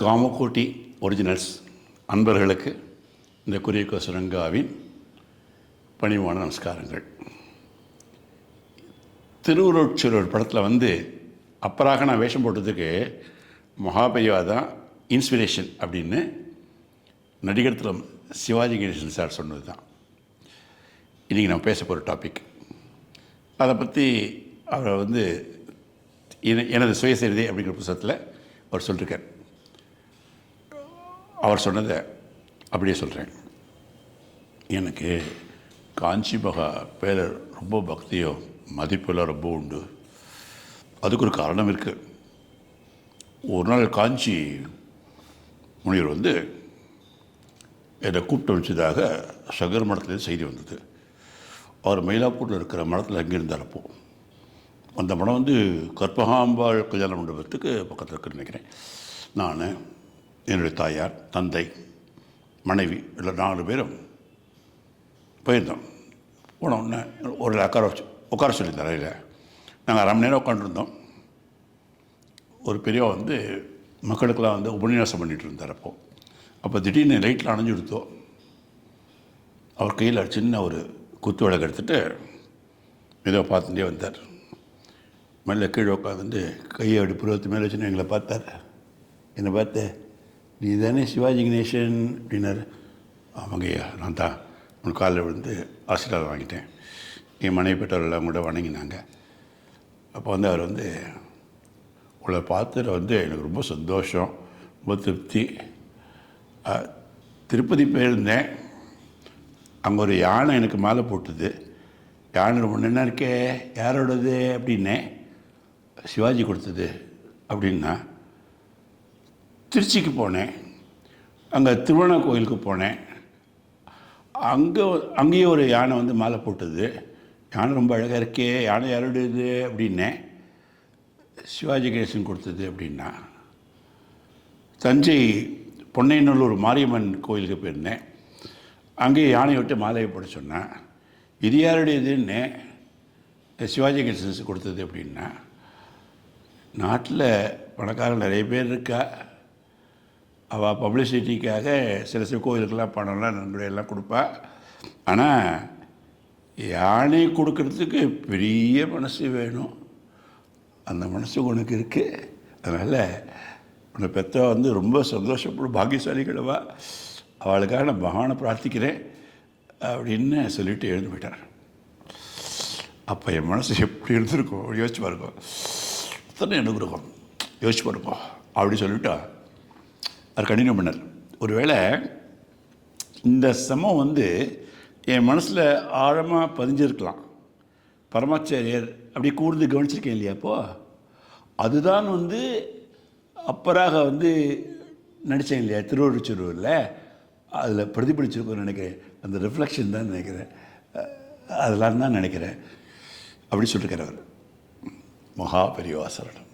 Kamakoti originals அன்பர்களுக்கு இந்த குரியக்கோ சுரங்காவின் பணிவான நமஸ்காரங்கள். திருவுருட்சூழல் படத்தில் அப்பராக நான் வேஷம் போட்டதுக்கு மகாபெரிவா தான் இன்ஸ்பிரேஷன் அப்படின்னு நடிகர் திலம் சிவாஜி கணேசன் சார் சொன்னது தான் இன்றைக்கி நம்ம பேச போகிற டாபிக். அதை பற்றி அவர் எனது சுயசரிதை அப்படிங்கிற புத்தகத்தில் அவர் சொல்லியிருக்கார். அவர் சொன்னதை அப்படியே சொல்கிறேன். எனக்கு காஞ்சி மகா பேர ரொம்ப பக்தியோ மதிப்பெல்லாம் ரொம்ப உண்டு. அதுக்கு ஒரு காரணம் இருக்குது. ஒரு நாள் காஞ்சி முனிவர் என்னை கூப்பிட்டு வச்சதாக சகர் மடத்துலேருந்து செய்தி வந்தது. அவர் மயிலாப்பூரில் இருக்கிற மடத்தில் அங்கே இருந்தார். அப்போது அந்த மடம் கற்பகாம்பாள் கல்யாண மண்டபத்துக்கு பக்கத்தில் இருக்குன்னு நினைக்கிறேன். நான், என்னுடைய தாயார், தந்தை, மனைவி இல்லை 4 பேரும் போயிருந்தோம். போன உடனே ஒரு உட்கார சொல்லியிருந்தார். இல்லை, நாங்கள் 1/2 மணி நேரம் உட்காந்துருந்தோம். ஒரு பெரியவா மக்களுக்கெல்லாம் உபன்யாசம் பண்ணிகிட்டு இருந்தார். அப்போ திடீர்னு லைட்டில் அணைஞ்சு கொடுத்தோம். அவர் கையில் சின்ன ஒரு குத்து விளக்கு எடுத்துகிட்டு ஏதோ பார்த்துட்டே வந்தார். மெல்ல கீழே உட்காந்துட்டு கையை அப்படி புருவத்து மேலே வச்சுன்னு எங்களை பார்த்தார். என்னை பார்த்து, நீ தானே சிவாஜி கணேசன் அப்படின்னாரு. ஆமாங்கய்யா, நான் தான். உன் காலில் ஆசீர்வாதம் வாங்கிட்டேன். என் மனைவி பெற்றவர்கள்லாம் கூட வணங்கினாங்க. அப்போ அவர் உங்களை பார்த்துட்டு எனக்கு ரொம்ப சந்தோஷம், ரொம்ப திருப்தி. திருப்பதி போயிருந்தேன். அங்கே ஒரு யானை எனக்கு மாலை போட்டுது. யானை ரொம்ப என்ன இருக்கே, யாரோடது அப்படின்னேன். சிவாஜி கொடுத்தது அப்படின்னா. திருச்சிக்கு போனேன். அங்கே திருவண்ணா கோயிலுக்கு போனேன். அங்கேயும் ஒரு யானை மாலை போட்டது. யானை ரொம்ப அழகாக இருக்கே, யானை யாரோடது அப்படின்னேன். சிவாஜி கணேசன் கொடுத்தது அப்படின்னா. தஞ்சை பொன்னைநல்லூர் மாரியம்மன் கோயிலுக்கு போயிருந்தேன். அங்கேயும் யானையை விட்டு மாலையை போட சொன்னேன். இது யாருடையதுன்னு சிவாஜி கணேசன் கொடுத்தது அப்படின்னா. நாட்டில் பணக்காரங்க நிறைய பேர் இருக்கா. அவள் பப்ளிசிட்டிக்காக சில கோயிலுக்கெல்லாம் பணம்லாம் நன்கொடையெல்லாம் கொடுப்பா. ஆனால் யானை கொடுக்கறதுக்கு பெரிய மனசு வேணும். அந்த மனசு உனக்கு இருக்குது. அதனால் உன்னை பெற்றவா ரொம்ப சந்தோஷப்படும், பாக்கியசாலிகளவா. அவளுக்காக நான் பகவானை பிரார்த்திக்கிறேன் அப்படின்னு சொல்லிவிட்டு எழுந்து போயிட்டார். அப்போ என் மனசு எப்படி இருந்திருக்கும் யோசிச்சு பாருங்க. அத்தனை அனுகிரகம் யோசிச்சு பாருங்க அப்படி சொல்லிவிட்டா அது கண்டினியூ பண்ணார். ஒருவேளை இந்த சமம் என் மனசில் ஆழமாக பதிஞ்சிருக்கலாம். பரமாச்சாரியர் அப்படி கூர்ந்து கவனிச்சிருக்கேன் இல்லையா? அப்போது அதுதான் அப்பராக நடித்தேன் இல்லையா திருவொற்றியூரில், அதில் பிரதிபலிச்சிருக்கோன்னு நினைக்கிறேன். அந்த ரிஃப்ளெக்ஷன் தான் நினைக்கிறேன், அதெல்லாம் தான் நினைக்கிறேன். அப்படி சொல்லியிருக்கார் அவர். மகா பெரியவா சரணம்.